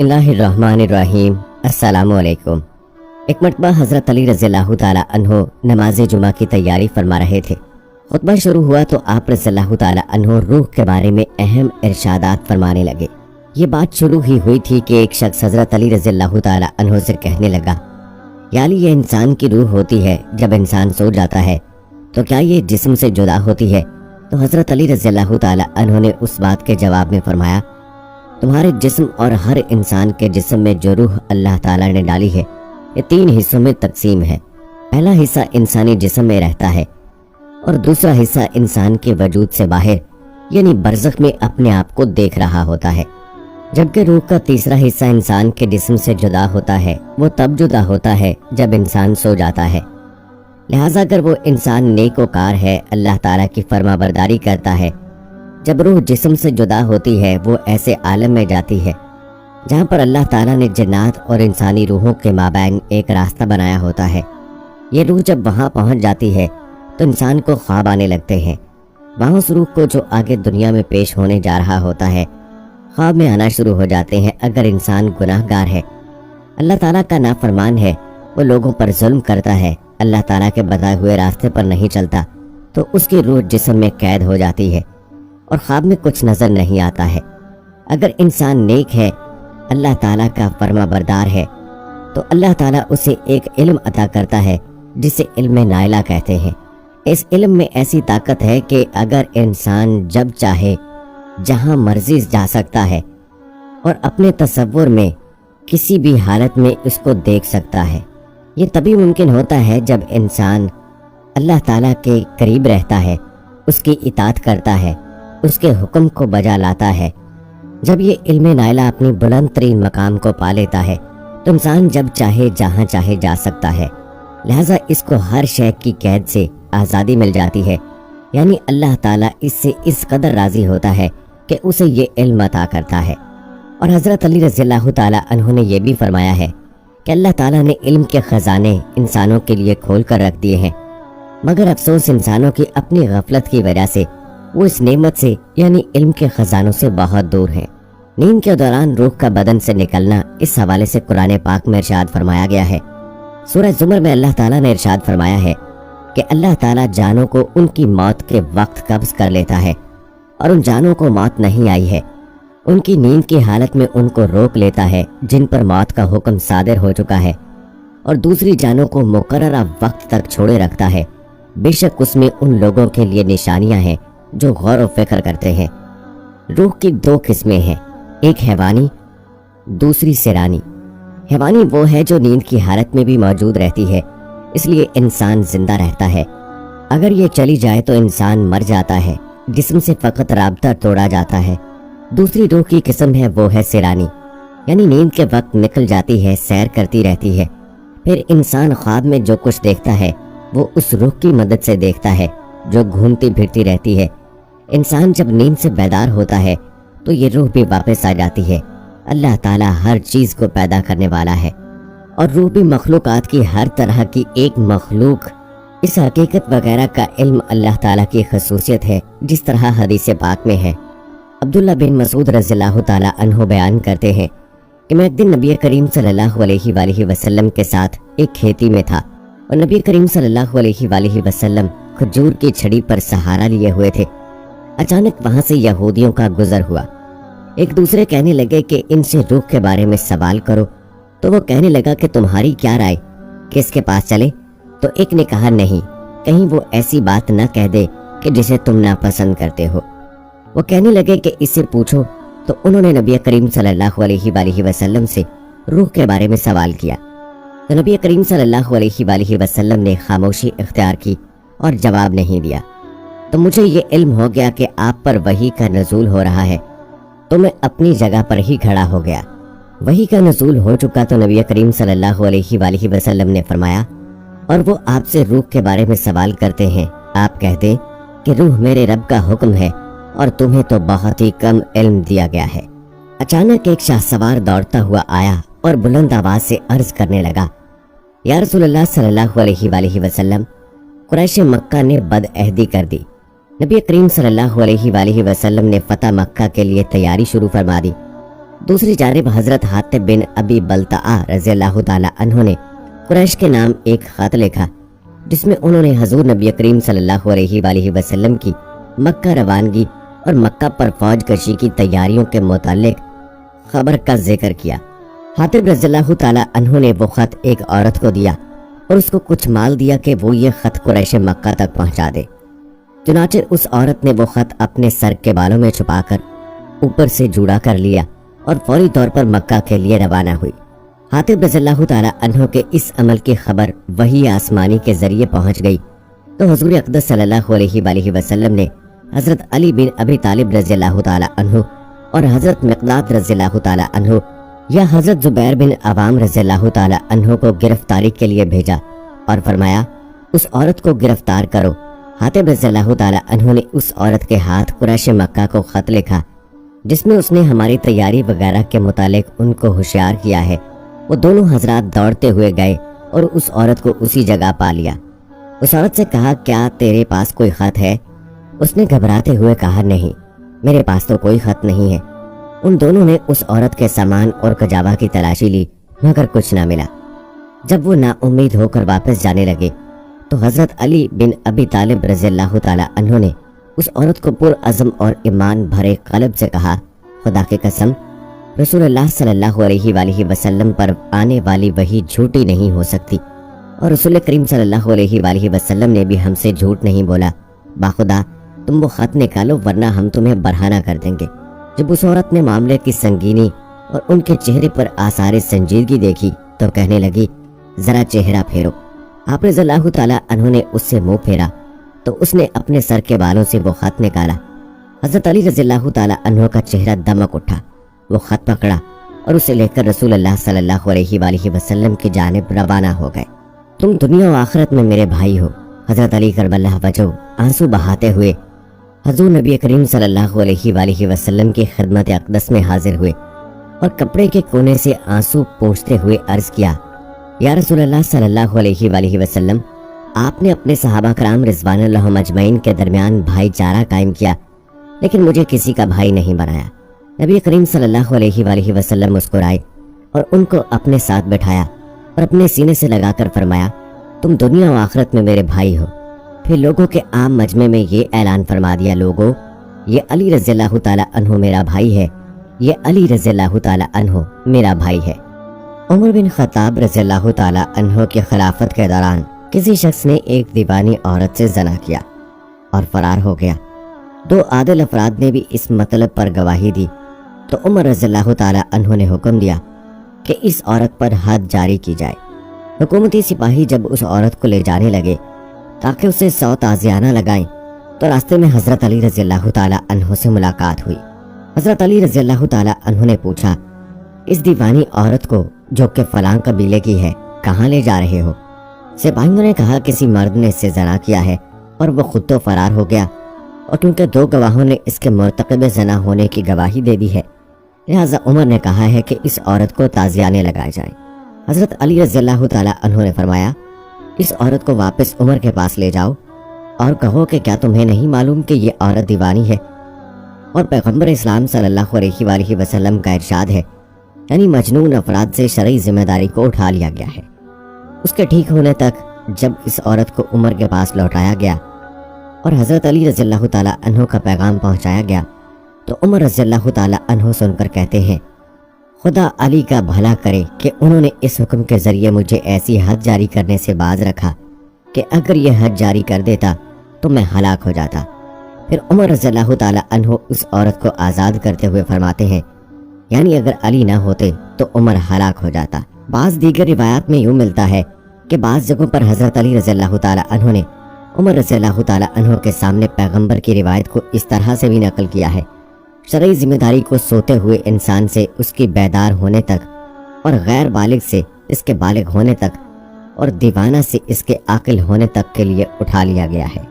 बिस्मिल्लाहिर्रहमानिर्रहीम। अस्सलामु अलैकुम। एक मरतबा हज़रत अली रज़ी अल्लाह ताला अन्हो नमाज जुमा की तैयारी फरमा रहे थे। खुतबा शुरू हुआ तो आप रज़ी अल्लाह ताला अन्हो रूह के बारे में अहम इरशादात फरमाने लगे। ये बात शुरू ही हुई थी कि एक शख्स हज़रत अली रज़ी अल्लाह ताला अन्हो से कहने लगा, या अली, ये इंसान की रूह होती है जब इंसान सो जाता है, तो क्या ये जिस्म से जुदा होती है? तो हज़रत अली रज़ी अल्लाह ताला अन्हो ने उस बात के जवाब में फरमाया, तुम्हारे जिस्म और हर इंसान के जिस्म में जो रूह अल्लाह ताला ने डाली है ये 3 हिस्सों में तकसीम है। पहला हिस्सा इंसानी जिस्म में रहता है और दूसरा हिस्सा इंसान के वजूद से बाहर यानी बरज़ख में अपने आप को देख रहा होता है, जबकि रूह का तीसरा हिस्सा इंसान के जिस्म से जुदा होता है। वो तब जुदा होता है जब इंसान सो जाता है। लिहाजा अगर वो इंसान नेकोकार है, अल्लाह ताला की फरमाबरदारी करता है, जब रूह जिस्म से जुदा होती है वो ऐसे आलम में जाती है जहाँ पर अल्लाह ताला ने जन्नत और इंसानी रूहों के माबैन एक रास्ता बनाया होता है। ये रूह जब वहाँ पहुँच जाती है तो इंसान को ख्वाब आने लगते हैं। वहाँ उस रूह को जो आगे दुनिया में पेश होने जा रहा होता है ख्वाब में आना शुरू हो जाते हैं। अगर इंसान गुनाहगार है, अल्लाह ताला का नाफरमान है, वो लोगों पर जुल्म करता है, अल्लाह ताला के बताए हुए रास्ते पर नहीं चलता, तो उसकी रूह जिस्म में कैद हो जाती है और ख्वाब में कुछ नजर नहीं आता है। अगर इंसान नेक है, अल्लाह ताला का फरमाबरदार है, तो अल्लाह ताला उसे एक इल्म अता करता है जिसे इल्म नाइला कहते हैं। इस इल्म में ऐसी ताकत है कि अगर इंसान जब चाहे जहां मर्जी जा सकता है और अपने तसव्वुर में किसी भी हालत में उसको देख सकता है। ये तभी मुमकिन होता है जब इंसान अल्लाह ताला के करीब रहता है, उसकी इताअत करता है, उसके हुक्म को बजा लाता है। जब ये इल्म नाइला अपनी बुलंद तरीन मकाम को पा लेता है तो इंसान जब चाहे जहाँ चाहे जा सकता है। लिहाजा इसको हर शय की कैद से आज़ादी मिल जाती है, यानी अल्लाह ताला इससे इस कदर राज़ी होता है कि उसे ये इल्म अता करता है। और हज़रत अली रज़ी अल्लाह ताला अन्हु ने यह भी फरमाया है कि अल्लाह ताला ने इल्म के ख़जाने इंसानों के लिए खोल कर रख दिए हैं, मगर अफसोस इंसानों की अपनी गफलत की वजह से वो इस नेमत से यानी इल्म के खजानों से बहुत दूर हैं। नींद के दौरान रूह का बदन से निकलना, इस हवाले से कुरान पाक में इरशाद फरमाया गया है। सूरह ज़ुमर में अल्लाह ताला ने इरशाद फरमाया है कि अल्लाह ताला जानों को उनकी मौत के वक्त कब्ज़ कर लेता है और उन जानों को मौत नहीं आई है, उनकी नींद की हालत में उनको रोक लेता है जिन पर मौत का हुक्म सादिर हो चुका है, और दूसरी जानों को मुकर्ररा वक्त तक छोड़े रखता है। बेशक उसमें उन लोगों के लिए निशानियां हैं जो गौर व फिक्र करते हैं। रूह की 2 किस्में हैं, एक हैवानी, दूसरी सिरानी। हैवानी वो है जो नींद की हालत में भी मौजूद रहती है, इसलिए इंसान जिंदा रहता है। अगर ये चली जाए तो इंसान मर जाता है, जिस्म से फ़कत राब्ता तोड़ा जाता है। दूसरी रूह की किस्म है वो है सिरानी, यानी नींद के वक्त निकल जाती है, सैर करती रहती है। फिर इंसान ख्वाब में जो कुछ देखता है वो उस रूह की मदद से देखता है जो घूमती फिरती रहती है। इंसान जब नींद से बेदार होता है तो ये रूह भी वापस आ जाती है। अल्लाह ताला हर चीज़ को पैदा करने वाला है और रूह भी मखलूकात की हर तरह की एक मखलूक। इस हकीकत वगैरह का इल्म अल्लाह ताला की खसूसियत है, जिस तरह हदीस पाक में है। अब्दुल्ला बिन मसूद रज़ियल्लाहु ताला अन्हु बयान करते हैं कि मैं एक दिन नबी करीम सल्लल्लाहु अलैहि वसल्लम के साथ एक खेती में था और नबी करीम सल्लल्लाहु अलैहि वसल्लम खजूर की छड़ी पर सहारा लिए हुए थे। अचानक वहां से यहूदियों का गुजर हुआ। एक दूसरे कहने लगे कि इनसे रूह के बारे में सवाल करो, तो वो कहने लगा कि तुम्हारी क्या राय, किसके पास चले? तो एक ने कहा, नहीं, कहीं वो ऐसी बात न कह दे कि जिसे तुम नापसंद करते हो। वो कहने लगे कि इससे पूछो, तो उन्होंने नबी करीम सल्लल्लाहु अलैहि वसल्लम से रूह के बारे में सवाल किया। तो नबी करीम सल्लल्लाहु अलैहि वसल्लम ने खामोशी इख्तियार की और जवाब नहीं दिया। तो मुझे ये इल्म हो गया कि आप पर वही का नज़ूल हो रहा है, तो मैं अपनी जगह पर ही खड़ा हो गया। वही का नज़ूल हो चुका तो नबी करीम सल्लल्लाहु अलैहि वसल्लम ने फरमाया, और वो आपसे रूह के बारे में सवाल करते हैं, आप कहते कि रूह मेरे रब का हुक्म है और तुम्हें तो बहुत ही कम इल्म दिया गया है। अचानक एक शाहसवार दौड़ता हुआ आया और बुलंद आवाज से अर्ज करने लगा, या रसूलल्लाह सल्लल्लाहु अलैहि वसल्लम, कुरैश मक्का ने बदअहदी कर दी। नबी करीम सल्लल्लाहु अलैहि वसल्लम ने फतह मक्का के लिए तैयारी शुरू फरमा दी। दूसरी जानिब हजरत हातिब बिन अबी बल्ताआ रज़ी अल्लाह ताला अन्हो ने कुरैश के नाम एक खत लिखा, जिसमें उन्होंने हजूर नबी करीम सल्लल्लाहु अलैहि वसल्लम की मक्का रवानगी और मक्का पर फौज कशी की तैयारियों के मुतालिक खबर का जिक्र किया। हातिब रज़ी अल्लाह ताला अन्हो ने वो खत एक औरत को दिया और उसको कुछ माल दिया कि वो ये खत कुरैश मक्का तक पहुंचा दे। चुनाचे उस औरत ने वो खत अपने सर के बालों में छुपाकर ऊपर से जुड़ा कर लिया और फौरी तौर पर मक्का के लिए रवाना हुई। हातिब रज़ियल्लाहु ताला अन्हो के इस अमल की खबर वही आसमानी के जरिए पहुंच गई तो हुजूर अक़दस सल्लल्लाहु अलैहि वसल्लम ने हजरत अली बिन अबी तालिब रज़ियल्लाहु ताला अन्हो और हजरत मिक़दाद रज़ियल्लाहु ताला अन्हो या हजरत जुबैर बिन अवाम रज़ियल्लाहु ताला अन्हो को गिरफ्तारी के लिए भेजा और फरमाया, उस औरत को गिरफ्तार करो। हातिब रज़ियल्लाहु ताला अन्हो ने उस औरत के हाथ कुरैश मक्का को खत लिखा, जिसमें उसने हमारी तैयारी वगैरह के मुतालिक उनको होशियार किया है। वो दोनों हजरात दौड़ते हुए गए और उस औरत को उसी जगह पा लिया। उस औरत से कहा, क्या तेरे पास कोई खत है? उसने घबराते हुए कहा, नहीं, मेरे पास तो कोई खत नहीं है। उन दोनों ने उस औरत के सामान और कजावा की तलाशी ली, मगर कुछ ना मिला। जब वो नाउम्मीद होकर वापस जाने लगे तो हजरत अली बिन अबी तालिब रज़ियल्लाहु ताला अन्हो ने उस औरत को पुरअज़्म और ईमान भरे क़ल्ब से कहा, खुदा की कसम, रसूलुल्लाह सल्लल्लाहु अलैहि वसल्लम पर आने वाली वही झूठी नहीं हो सकती और रसूल करीम सल्लल्लाहु अलैहि वसल्लम ने भी हमसे झूठ नहीं बोला। बाखुदा तुम वो खत निकालो, वरना हम तुम्हें बरहाना कर देंगे। जब उस औरत ने मामले की संगीनी और उनके चेहरे पर आसार संजीदगी देखी तो कहने लगी, जरा चेहरा फेरो। आप रज़ियल्लाहु ताला अन्हो ने उससे मुंह फेरा तो उसने अपने सर के बालों से वो खत निकाला। हजरत अली रज़ियल्लाहु ताला अन्हो का चेहरा दमक उठा। वो खत पकड़ा और उसे लेकर रसूलुल्लाह सल्लल्लाहु अलैहि वसल्लम की जानिब रवाना हो गए। तुम दुनिया और आखिरत में मेरे भाई हो। हजरत अली करबल्लाह वजह आंसू बहाते हुए हजूर नबी करीम सल्लल्लाहु अलैहि वसल्लम की खिदमत अक़दस में हाजिर हुए और कपड़े के कोने से आंसू पोंछते हुए अर्ज किया, या रसूलल्लाह सल्लल्लाहु अलैहि वसल्लम, आपने अपने सहाबा कराम रिज़वानुल्लाह अजमईन के दरमियान भाईचारा कायम किया, लेकिन मुझे किसी का भाई नहीं बनाया। नबी करीम सल्लल्लाहु अलैहि वसल्लम मुस्कुराए और उनको अपने साथ बैठाया और अपने सीने से लगाकर फरमाया, तुम दुनिया और आखिरत में मेरे भाई हो। फिर लोगों के आम मजमे में ये ऐलान फरमा दिया, लोगों, ये अली रज़ियल्लाहु ताला अन्हो मेरा भाई है, ये अली रज़ियल्लाहु ताला अन्हो मेरा भाई है। उमर बिन खत्ताब रज़ियल्लाहु ताला अन्हो की खिलाफत के दौरान किसी शख्स ने एक दीवानी औरत से ज़ना किया और फरार हो गया। दो आदिल अफराद ने भी इस मतलब पर गवाही दी तो उमर रज़ियल्लाहु ताला अन्हो ने हुक्म दिया कि इस औरत पर हद जारी की जाए। हुकूमती सिपाही जब उस औरत को ले जाने लगे ताकि उसे 100 ताज़ियाना लगाएं तो रास्ते में हजरत अली रज़ियल्लाहु ताला अन्हो से मुलाकात हुई। हजरत अली रज़ियल्लाहु ताला अन्हो ने पूछा, इस दीवानी औरत को जो कि फलां कबीले की है कहाँ ले जा रहे हो? सिपाहियों ने कहा, किसी मर्द ने इससे ज़ना किया है और वो खुद तो फरार हो गया, और क्योंकि 2 गवाहों ने इसके मुर्तकब ज़ना होने की गवाही दे दी है, लिहाजा उमर ने कहा है कि इस औरत को ताज़ियाने लगाए जाएं। हजरत अली रज़ियल्लाहु ताला अन्हो ने फरमाया, इस औरत को वापस उमर के पास ले जाओ और कहो कि क्या तुम्हें नहीं मालूम कि ये औरत दीवानी है और पैगम्बर इस्लाम सल्लल्लाहु अलैहि वसल्लम का इरशाद है, यानी मजनून अफराद से शरई जिम्मेदारी को उठा लिया गया है। उसके ठीक होने तक जब इस औरत को उमर के पास लौटाया गया और हजरत अली रज़ियल्लाहु ताला अन्हो का पैगाम पहुंचाया गया तो उमर रज़ियल्लाहु ताला अन्हो सुनकर कहते हैं, खुदा अली का भला करे कि उन्होंने इस हुक्म के ज़रिए मुझे ऐसी हद जारी करने से बाज रखा कि अगर यह हद जारी कर देता तो मैं हलाक हो जाता। फिर उमर रज़ियल्लाहु ताला अन्हो उस औरत को आज़ाद करते हुए फरमाते हैं, यानी अगर अली ना होते तो उमर हलाक हो जाता। बाज़ दीगर रिवायात में यूँ मिलता है कि बाज़ जगहों पर हज़रत अली रज़ियल्लाहु ताला अन्हो ने उमर रज़ियल्लाहु ताला अन्हो के सामने पैगम्बर की रिवायत को इस तरह से भी नकल किया है, शरई जिम्मेदारी को सोते हुए इंसान से उसकी बेदार होने तक और गैर बालिग से इसके बालिग होने तक और दीवाना से इसके आकिल होने तक के लिए उठा लिया गया है।